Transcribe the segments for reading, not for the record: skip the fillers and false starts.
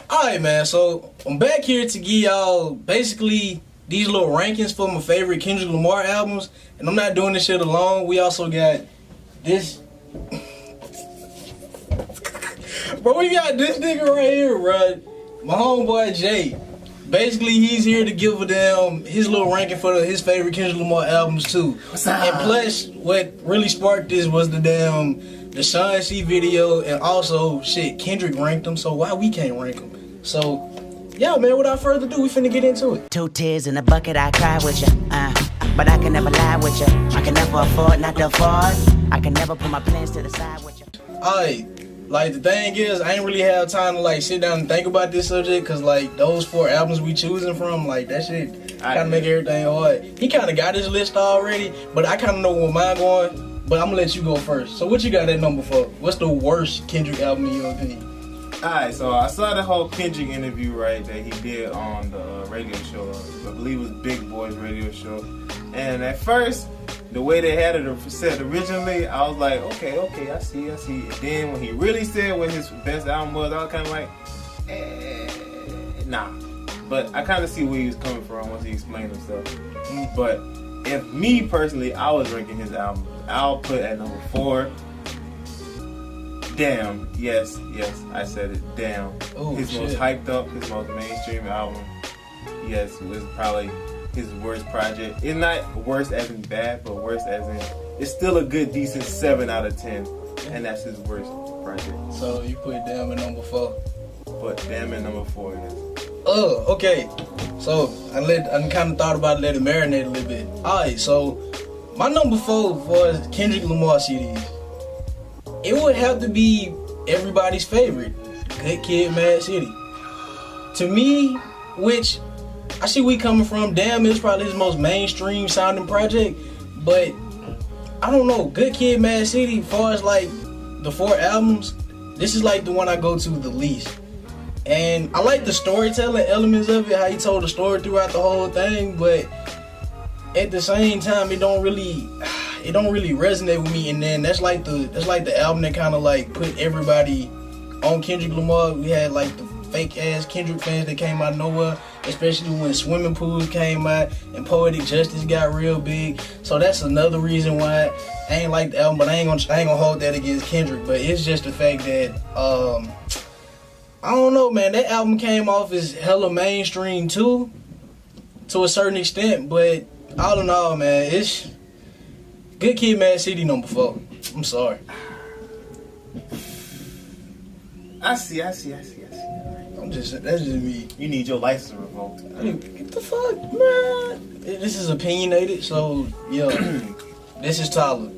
Alright, man, so I'm back here to give y'all basically these little rankings for my favorite Kendrick Lamar albums. And I'm not doing this shit alone. We also got this. Bro, we got this nigga right here, bro. My homeboy Jay. Basically, he's here to give a damn his little ranking for his favorite Kendrick Lamar albums too. And plus, what really sparked this was the Sean C video, and also shit, Kendrick ranked them, so why we can't rank them? So, yeah, man, without further ado, we finna get into it. 2 tears in a bucket, I cry with you. But I can never lie with you. I can never afford not to afford. I can never put my plans to the side with you. Alright. Like, the thing is, I ain't really have time to, like, sit down and think about this subject, because, like, those 4 albums we choosing from, like, that shit kind of make everything hard. He kind of got his list already, but I kind of know where mine going, but I'm going to let you go first. So what you got at number 4? What's the worst Kendrick album in your opinion? Alright, so I saw the whole Kendrick interview, right, that he did on the radio show. I believe it was Big Boy's radio show. And at first, the way they had it said originally, I was like, okay, I see. And then when he really said what his best album was, I was kind of like, nah. But I kind of see where he was coming from once he explained himself. But if me personally, I was ranking his album, I'll put at number 4. Damn, yes, I said it. Damn, his most hyped up, his most mainstream album. Yes, it was probably his worst project. It's not worse as in bad, but worse as in it's still a good, decent 7 out of 10, and that's his worst project. So you put Damn at number 4. Put Damn at number 4. Yes. Okay. So I kind of thought about letting it marinate a little bit. Alright, so my number 4 was Kendrick Lamar CDs. It would have to be everybody's favorite, Good Kid, Mad City. To me, which I see we coming from, Damn is probably his most mainstream sounding project, but I don't know, Good Kid, Mad City, as far as like the 4 albums, this is like the one I go to the least. And I like the storytelling elements of it, how he told the story throughout the whole thing, but at the same time, it don't really resonate with me. And then that's like the album that kind of like put everybody on Kendrick Lamar. We had like the fake ass Kendrick fans that came out of nowhere, especially when Swimming Pools came out and Poetic Justice got real big. So that's another reason why I ain't like the album, but I ain't gonna hold that against Kendrick. But it's just the fact that I don't know, man, that album came off as hella mainstream too, to a certain extent, but all in all, man, it's Good Kid, Mad City number 4. I'm sorry. I see. That's just me. You need your license revoked. What the fuck, man? This is opinionated, so yo, this is Tyler.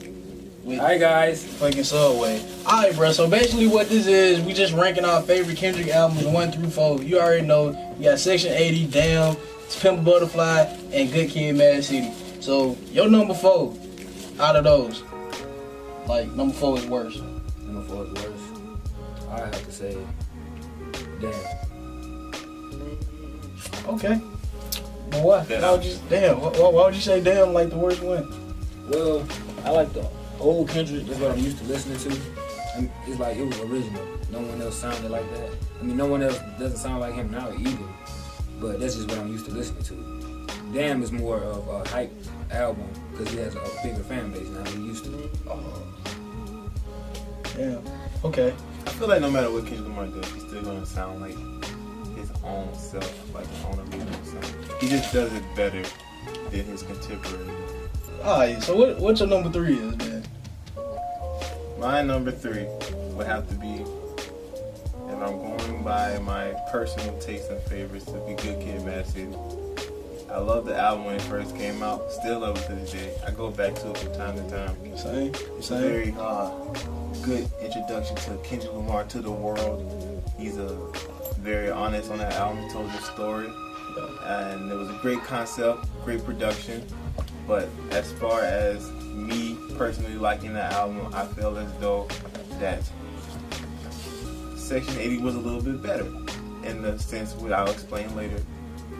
Hi guys. Fucking Subway. Alright, bro. So basically, what this is, we just ranking our favorite Kendrick albums 1 through 4. You already know. You got Section 80, Damn, Pimp Butterfly, and Good Kid, Mad City. So your number 4 out of those, like number 4 is worse. Number 4 is worse. I have to say, Damn. Okay. But why? Why would you, why would you say Damn like the worst one? Well, I like the old Kendrick. That's what I'm used to listening to. And it's like it was original. No one else sounded like that. I mean, no one else doesn't sound like him now either. But that's just what I'm used to listening to. Damn is more of a hype album because he has a bigger fan base now than he used to. Yeah. Okay. I feel like no matter what Kendrick Lamar does, he's still gonna sound like his own self, like his own original self. He just does it better than his contemporaries. Alright, so what's your number 3 is, man? My number 3 would have to be, if I'm going by my personal tastes and favorites, to be Good Kid, Mad City. I love the album when it first came out. Still love it to this day. I go back to it from time to time. Same. It's a very good introduction to Kendrick Lamar to the world. He's very honest on that album. He told his story, and it was a great concept, great production. But as far as me personally liking that album, I feel as though that Section 80 was a little bit better in the sense what I'll explain later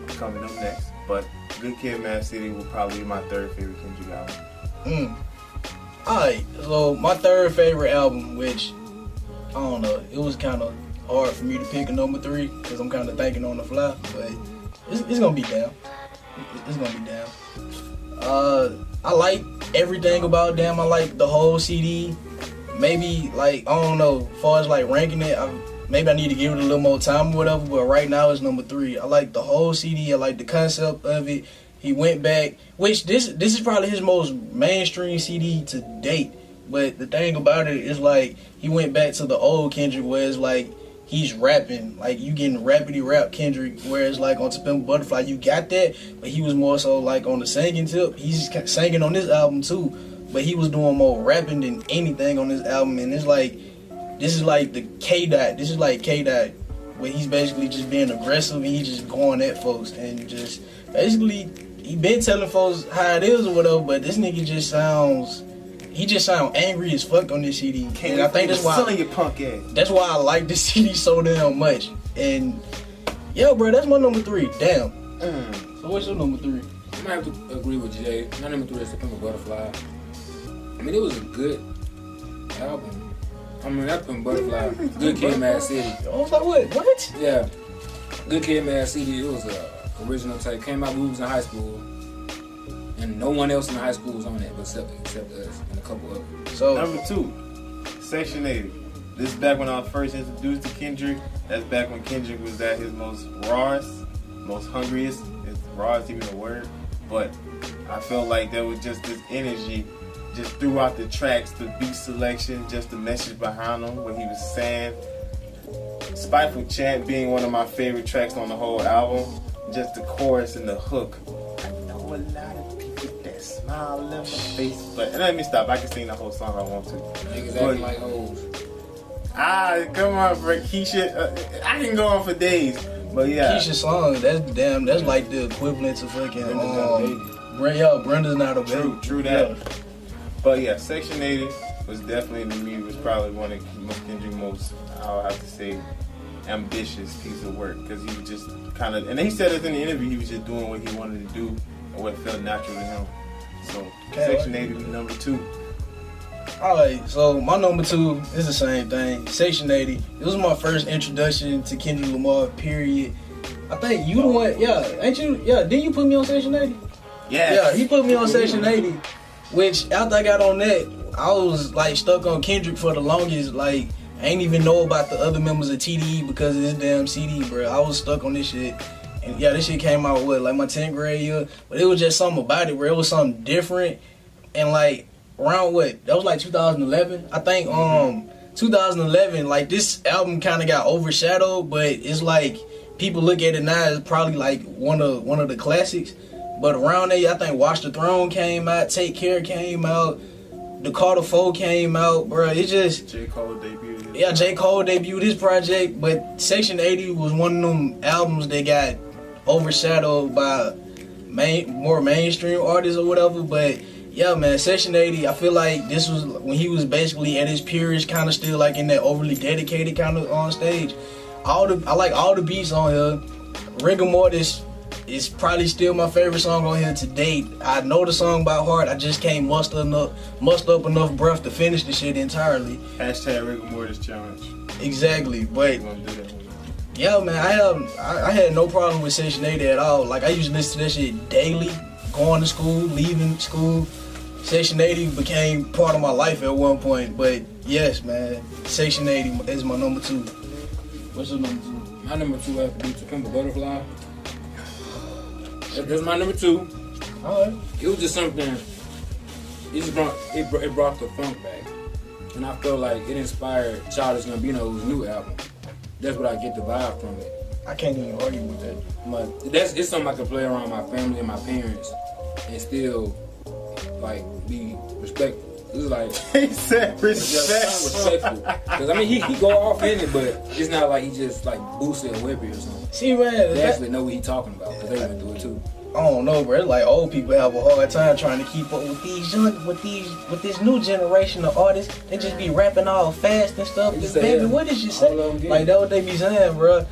coming up next. But Good Kid, Mad City will probably be my 3rd favorite Kendrick album. Alright, so my 3rd favorite album, which I don't know, it was kind of hard for me to pick a number 3 because I'm kind of thinking on the fly, but it's gonna be Damn. It's gonna be Damn. I like everything about Damn. I like the whole CD. Maybe like I don't know, as far as like ranking it, maybe I need to give it a little more time or whatever. But right now it's number 3. I like the whole CD. I like the concept of it. He went back, which this is probably his most mainstream CD to date. But the thing about it is like he went back to the old Kendrick, where it's like he's rapping, like you getting rapidy rap Kendrick, whereas like on To Pimp a Butterfly you got that, but he was more so like on the singing tip. He's singing on this album too, but he was doing more rapping than anything on this album. And it's like this is like the K-Dot. This is like K-Dot, where he's basically just being aggressive and he just going at folks and just basically he been telling folks how it is or whatever. But this nigga just sounds. He just sound angry as fuck on this CD, and I think that's why. Your punk ass. That's why I like this CD so damn much. And yeah, bro, that's my number 3. Damn. So what's your number 3? I might have to agree with Jay. My number 3 is To Pimp a Butterfly. I mean, it was a good album. I mean, that Pimp a Butterfly, Good Kid, Mad City. I was like, what? Yeah, Good Kid, Mad City. It was a original tape. Came out when we was in high school. And no one else in high school was on that except us and a couple others. So number 2, Section 80. This is back when I was first introduced to Kendrick. That's back when Kendrick was at his most rawest, most hungriest. Is rawest even a word? But I felt like there was just this energy just throughout the tracks, the beat selection, just the message behind them, what he was saying. Spiteful Chant being one of my favorite tracks on the whole album. Just the chorus and the hook. I know a lot of smile in my face, but let me stop. I can sing the whole song I want to. Niggas acting like hoes. Come on, bro. Keisha, I can go on for days, but yeah. Keisha's song, that's like the equivalent to fucking Brenda's Not a Baby. True that. Yeah. But yeah, Section 80 was definitely to me was probably one of Kendrick's most, I'll have to say, ambitious piece of work, because he was just kind of, and he said it in the interview, he was just doing what he wanted to do and what felt natural to him. So Section 80 was number 2. Alright, so my number 2 is the same thing. Section 80. It was my first introduction to Kendrick Lamar, period. I think you the one, ain't you? Yeah, didn't you put me on Section 80? Yes. Yeah, he put me on Section 80, which after I got on that, I was like stuck on Kendrick for the longest. Like, I ain't even know about the other members of TDE because of this damn CD, bro. I was stuck on this shit. And yeah, this shit came out like my 10th grade year, but it was just something about it where it was something different. And like around that was like 2011, I think. 2011, like this album kind of got overshadowed, but it's like people look at it now as probably like one of the classics. But around there, I think Watch the Throne came out, Take Care came out, The Carter 4 came out, bro. It's just J. Cole debuted. Yeah, J. Cole debuted his project, but Section 80 was one of them albums that got overshadowed by more mainstream artists or whatever. But yeah, man, Section 80, I feel like this was when he was basically at his purest, kind of still like in that overly dedicated kind of on stage. I like all the beats on here. Rigor Mortis is probably still my favorite song on here to date. I know the song by heart. I just can't muster up enough breath to finish the shit entirely. Hashtag Rigor Mortis challenge. Exactly, but yeah, man, I had no problem with Section 80 at all. Like, I used to listen to that shit daily, going to school, leaving school. Section 80 became part of my life at one point. But yes, man, Section 80 is my number 2. What's your number 2? My number 2 has to be To Pimp a Butterfly. That's my number 2. Alright. It was just something. It brought the funk back, and I felt like it inspired Childish Gambino's new album. That's what I get the vibe from it. I can't even argue with that. But it's something I can play around my family and my parents and still like be respectful. It's like he said respectful. Because I mean he go off in it, but it's not like he just like boosted a whippy or something. See, man, they actually know what he talking about because they went through it too. I don't know, bro. It's like old people have a hard time trying to keep up with with this new generation of artists. They just be rapping all fast and stuff. Baby, what did you say? Like that what they be saying, bro.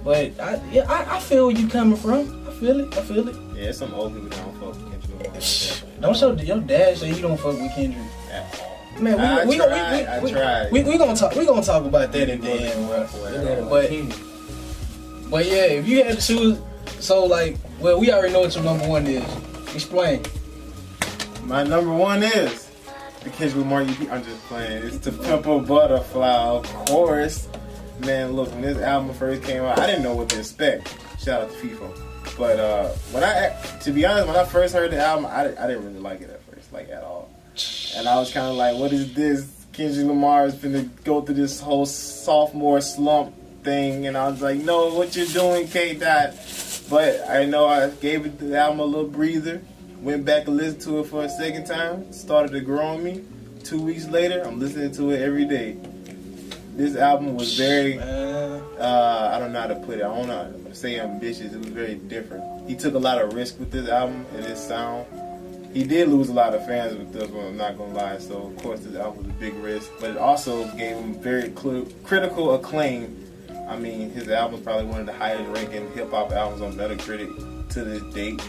But I feel where you coming from. I feel it. Yeah, some old people don't fuck with Kendrick. Don't show your dad say you don't fuck with Kendrick. At all. Man, we tried. We gonna talk about that in the end, bro. But yeah, if you had to choose, so like, well, we already know what your number one is. Explain. My number one is the Kendrick Lamar EP. I'm just playing. It's the Pimp a Butterfly, of course. Man, look, when this album first came out, I didn't know what to expect. Shout out to FIFA. But to be honest, when I first heard the album, I didn't really like it at first, like at all. And I was kind of like, what is this? Kendrick Lamar is finna go through this whole sophomore slump thing, and I was like, no, what you doing, K-Dot? But I know I gave the album a little breather, went back and listened to it for a second time, started to grow on me. 2 weeks later, I'm listening to it every day. This album was very, I don't know how to put it, I don't know how to say ambitious, it was very different. He took a lot of risk with this album and his sound. He did lose a lot of fans with this one, I'm not gonna lie, so of course this album was a big risk, but it also gave him very critical acclaim. I mean, his album is probably one of the highest ranking hip-hop albums on Metacritic to this date.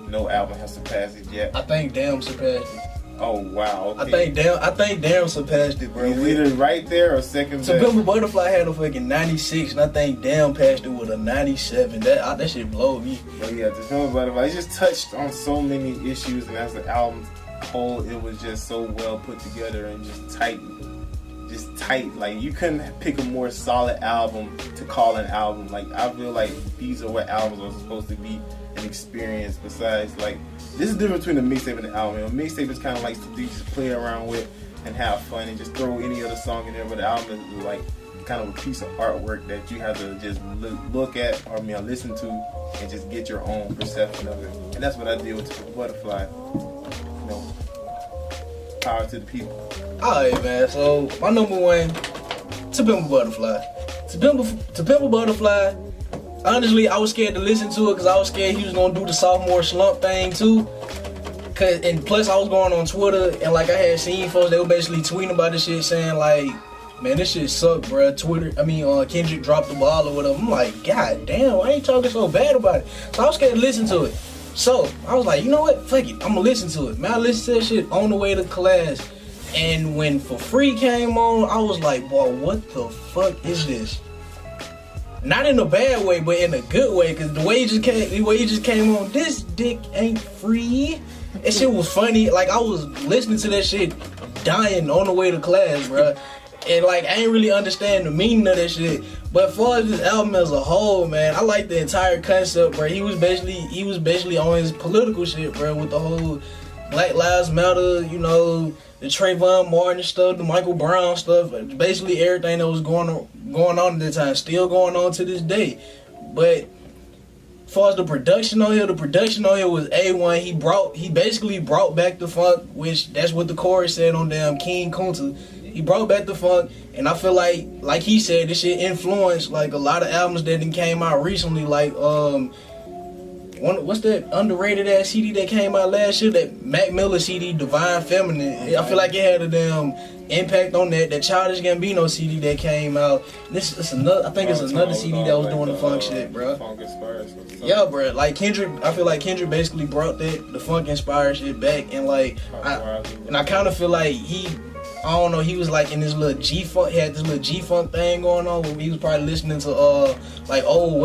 No album has surpassed it yet. I think Damn surpassed it. Oh wow! Okay. I think Damn surpassed it, bro. He's either right there or second best. So Pimp a Butterfly had a fucking 96, and I think Damn passed it with a 97. That shit blow me. But yeah, the Pimp a Butterfly, it just touched on so many issues, and as the album whole, it was just so well put together and just tight. Like, you couldn't pick a more solid album to call an album. Like, I feel like these are what albums are supposed to be, an experience. Besides, like, this is the difference between a mixtape and an album. A mixtape is kind of like something you just play around with and have fun and just throw any other song in there. But the album is like kind of a piece of artwork that you have to just look at, or listen to, and just get your own perception of it. And that's what I did with the Butterfly. You know, power to the people. Alright, man. So my number one, To Pimp a Butterfly. To Pimp a Butterfly. Honestly, I was scared to listen to it because I was scared he was gonna do the sophomore slump thing too. And plus, I was going on Twitter and like I had seen folks they were basically tweeting about this shit, saying like, "Man, this shit sucked, bro." Kendrick dropped the ball or whatever. I'm like, God damn, why ain't talking so bad about it? So I was scared to listen to it. So I was like, you know what? Fuck it, I'm gonna listen to it. Man, I listened to that shit on the way to class. And when For Free came on, I was like, boy, what the fuck is this? Not in a bad way, but in a good way, cause the way he just came on, this dick ain't free. That shit was funny. Like, I was listening to that shit, dying on the way to class, bro. And like, I ain't really understand the meaning of that shit. But as far as this album as a whole, man, I like the entire concept, bro. He was basically on his political shit, bro, with the whole Black Lives Matter, you know, the Trayvon Martin stuff, the Michael Brown stuff, basically everything that was going on at the time, still going on to this day. But as far as the production on here was A1. He basically brought back the funk, which that's what the chorus said on damn King Kunta. He brought back the funk, and I feel like he said, this shit influenced like a lot of albums that came out recently, like what's that underrated ass CD that came out last year? That Mac Miller CD, Divine Feminine. I feel like it had a damn impact on that. That Childish Gambino CD that came out. I think it's another CD that was doing the funk shit, bro. Funk inspired. Yeah, bro. Like Kendrick, I feel like Kendrick basically brought the funk inspired shit back, and like, I kind of feel like I don't know, he was like in this little G-Funk, he had this little G-Funk thing going on where he was probably listening to like old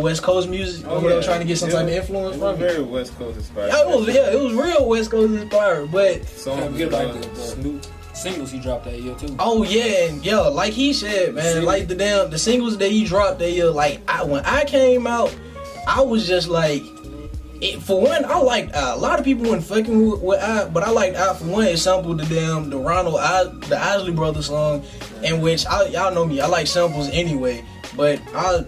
West Coast music, or whatever, trying to get some type of influence from it. Very West Coast inspired. It was real West Coast inspired, but Snoop singles he dropped that year too. Oh yeah, and yeah, like he said, man, like the singles that he dropped that year, like when I came out, I was just like, for one, I liked a lot of people weren't fucking with I, but I liked I for one. It sampled the Isley Brothers song, in which y'all know me, I like samples anyway, but I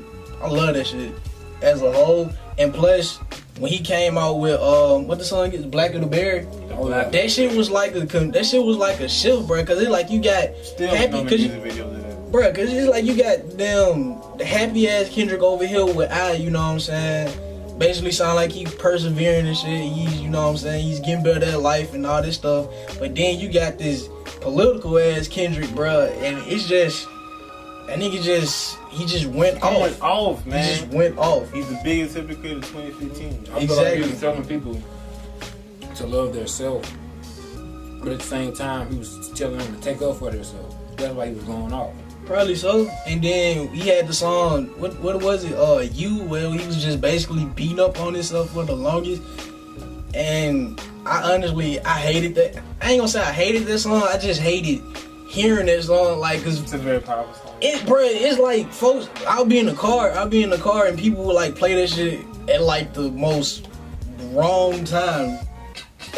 love that shit as a whole. And plus, when he came out with what the song is, Black of the Berry, that shit was like a shift, bro. Cause it's like you got happy, cause it's like you got the happy ass Kendrick over here with you know what I'm saying. Basically sound like he's persevering and shit. He's, you know what I'm saying, he's getting better at life and all this stuff. But then you got this political ass Kendrick, bruh, and it's just, that nigga he just went off. Man. He just went off. He's the biggest hypocrite of 2015. I feel like he was telling people to love their self. but at the same time, he was telling them to take up for themselves. That's why he was going off. Probably so. And then he had the song, what was it? You, where he was just basically beating up on himself for the longest. And I hated that. I ain't gonna say I hated this song. I just hated hearing that song, like, cause It's a very powerful song. It's like, folks, I'll be in the car and people will like play that shit at like the most wrong time.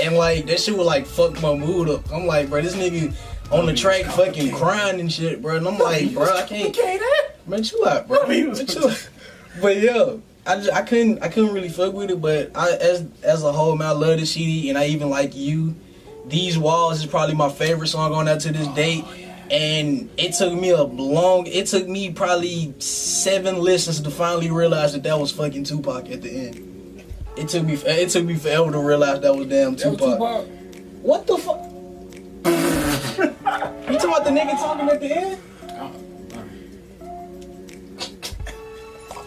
And like, that shit would like fuck my mood up. I'm like, bro, this nigga on the track fucking crying and shit, bro. And I'm like, bro, I can't. Man, chill out, bro. Man, chill out. But yo, I couldn't really fuck with it. But as a whole, man, I love the CD, and I even like You. These Walls is probably my favorite song on that to this day. And it took me probably 7 listens to finally realize that was fucking Tupac at the end. It took me forever to realize that was damn Tupac. What the fuck? You talking about the nigga talking at the end?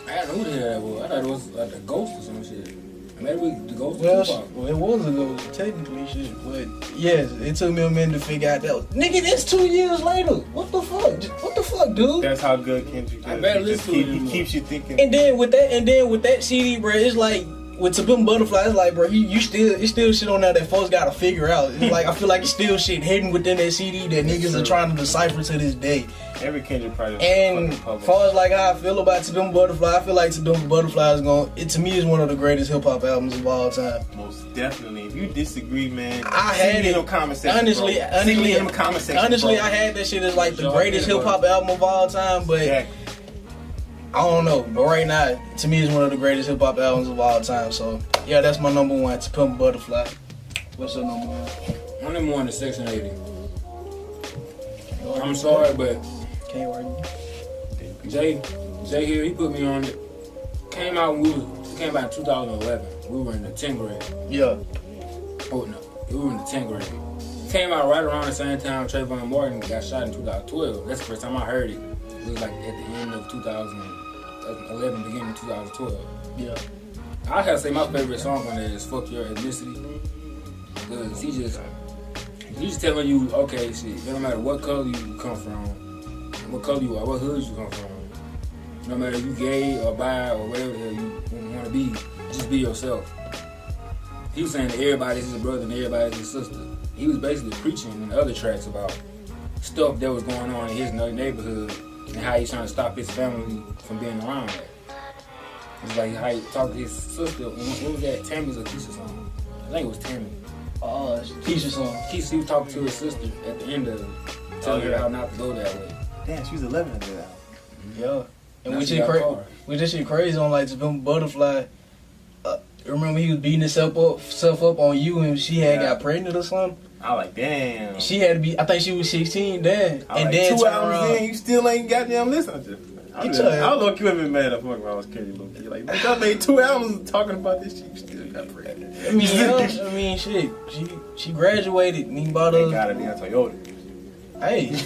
I didn't know who the hell that was. I thought it was like a ghost or some shit. Maybe the ghost Well, of Tupac. it was a ghost, technically, shit. But yes, it took me a minute to figure out that was, nigga, it's 2 years later. What the fuck, dude? That's how good Kendrick is. I better listen to it He more. keeps you thinking. And then with that CD, bro, it's like with To Pimp Butterfly, it's like, bro, it's still shit on there that folks gotta figure out. It's like, I feel like it's still shit hidden within that CD that niggas are trying to decipher to this day. Every Kendrick project. And as far as like how I feel about To Pimp Butterfly, I feel like To Pimp Butterfly to me is one of the greatest hip hop albums of all time. Most definitely. If you disagree, man, I had it. in the comment section. Honestly, in the comment section. honestly, bro. I had that shit as like the greatest hip hop album of all time, but Exactly. I don't know. But right now, to me, it's one of the greatest hip hop albums of all time. So yeah, that's my number one. To Pimp Butterfly. What's your number one? My number one is Section 80. I'm sorry, but Can't argue. Jay here, he put me on it. Came out in 2011. We were in the 10th grade. Yeah. Oh no, we were in the 10th grade. Came out right around the same time Trayvon Martin got shot in 2012. That's the first time I heard it. It was like at the end of 2011, beginning of 2012. Yeah. I have to say my favorite song on there is "Fuck Your Ethnicity," because he's telling you, okay, shit, it don't matter what color you come from, what color you are, what hood you come from. No matter if you gay or bi or whatever the hell you want to be, just be yourself. He was saying that everybody's his brother and everybody's his sister. He was basically preaching in other tracks about stuff that was going on in his neighborhood and how he's trying to stop his family from being around that. It's like how he talked to his sister. What was that? Tammy's or Keisha's song? I think it was Tammy. Keisha's song. Keisha, he was talking to his sister at the end of it, telling her how not to go that way. Damn, she was 11 at that. Yeah. And Now which she got a car. this shit crazy on like To Pimp Butterfly. Remember he was beating himself up on You, and she had got pregnant or something. I like, damn. She had to be. I think she was 16 then. I And like then 2 turn albums around. in, you still ain't goddamn listening to it. I don't know if you ever been mad at fuck if I was Kendrick Lamar. Like, bitch, I made 2 albums talking about this shit, you still got pregnant. I mean, shit. She graduated and he bought They her. got it, they got Toyota. Hey,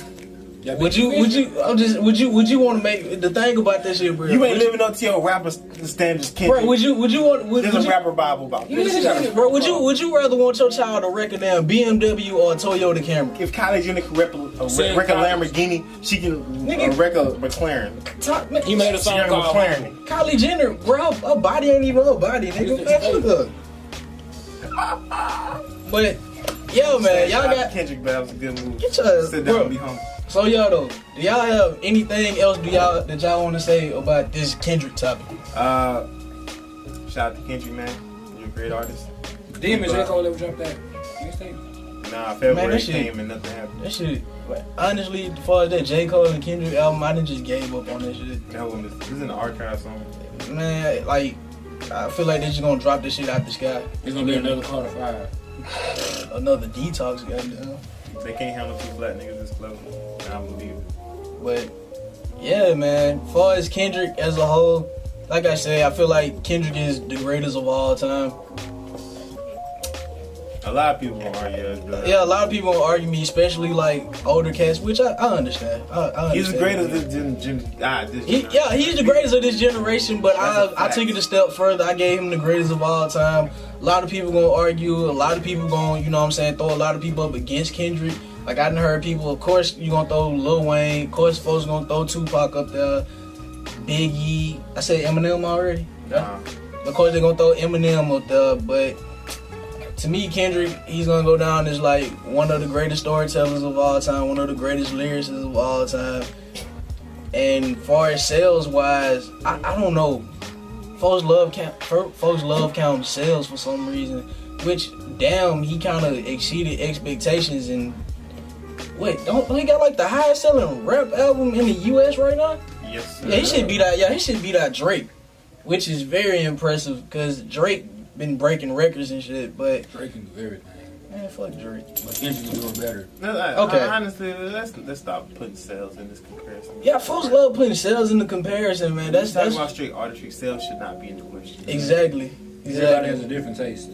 Yeah, would you want to make the thing about that shit, bro? You ain't living up to your rapper standards, Kendrick. Bro, would you want? There's a rapper Bible about this. Bro, would you rather want your child to wreck a damn BMW or a Toyota Camry? If Kylie Jenner can wreck a Lamborghini, she can wreck a McLaren. He made a song called McLaren. Kylie Jenner, bro, her body ain't even her body, nigga. Man, but yo, man, y'all got Kendrick, but that was a good move. Get your Sit down bro. and be humble. So y'all though, do y'all have anything else that y'all want to say about this Kendrick topic? Shout out to Kendrick, man. You're a great artist. Damn, J. Cole ever dropped that mixtape? Nah, February that shit- came and nothing happened. That shit, honestly, as far as that J. Cole and Kendrick album, I done just gave up on that shit. That one is in the archive somewhere. Man, like, I feel like they're just gonna drop this shit out the sky. It's gonna be another Carter 5. Another detox, goddamn. They can't handle 2 black niggas this close. I don't believe it. But yeah, man. As far as Kendrick as a whole, like I say, I feel like Kendrick is the greatest of all time. A lot of people won't argue. Yeah, a lot of people won't argue me, especially like older cats, which I understand. I understand. He's the greatest of this generation. He's the greatest of this generation, but I took it a step further. I gave him the greatest of all time. A lot of people gonna argue. A lot of people gonna, you know what I'm saying, throw a lot of people up against Kendrick. Like, I done heard people, of course, you gonna throw Lil Wayne. Of course, folks gonna throw Tupac up there. Biggie. I said Eminem already. Yeah. Of course, they gonna throw Eminem up there, but to me, Kendrick, he's gonna go down as like one of the greatest storytellers of all time, one of the greatest lyricists of all time. And far as sales wise, I don't know. Folks love counting sales for some reason, which damn, he kind of exceeded expectations. And wait, don't he got like the highest selling rap album in the U.S. right now? Yes. Sir. Yeah, he should beat out. Yeah, he should beat out Drake, which is very impressive because Drake been breaking records and shit. But Drake can do everything. Man, fuck Drake. But Kendrick can do it better. Okay. Honestly, let's stop putting sales in this comparison. Yeah, folks love putting sales in the comparison, man. That's about straight artistry. Sales should not be in the question. Exactly. Everybody has a different taste.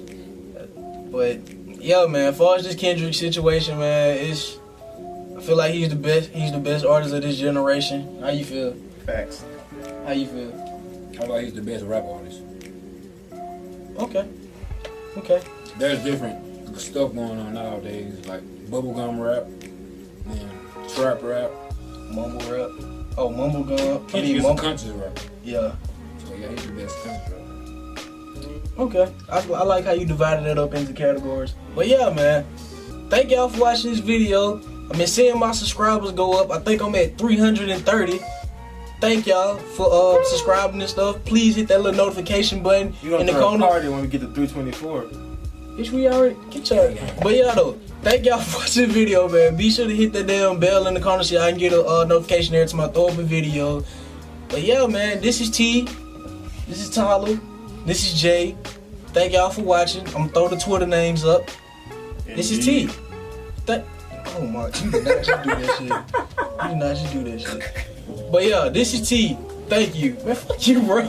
But yeah, man, as far as this Kendrick situation, man, I feel like he's the best. He's the best artist of this generation. How you feel? Facts. How you feel? How about he's the best rap artist? Okay. There's different stuff going on nowadays, like bubblegum rap and trap rap. Mumble rap. Oh, mumble gum. He's a country rapper. Yeah. So yeah, he's the best country rapper. Okay. I like how you divided it up into categories. But yeah, man. Thank y'all for watching this video. I've been seeing my subscribers go up. I think I'm at 330. Thank y'all for subscribing and stuff. Please hit that little notification button in the corner. Party when we get to 324. Bitch, we already get y'all. But yeah, though, thank y'all for watching the video, man. Be sure to hit that damn bell in the corner so I can get a notification every time I throw up a video. But yeah, man, this is T. This is Tyler. This is Jay. Thank y'all for watching. I'm gonna throw the Twitter names up. This is T. Oh my, you did not just do that shit. You did not just do that shit. But yeah, this is T. Thank you. Man, fuck you, bro.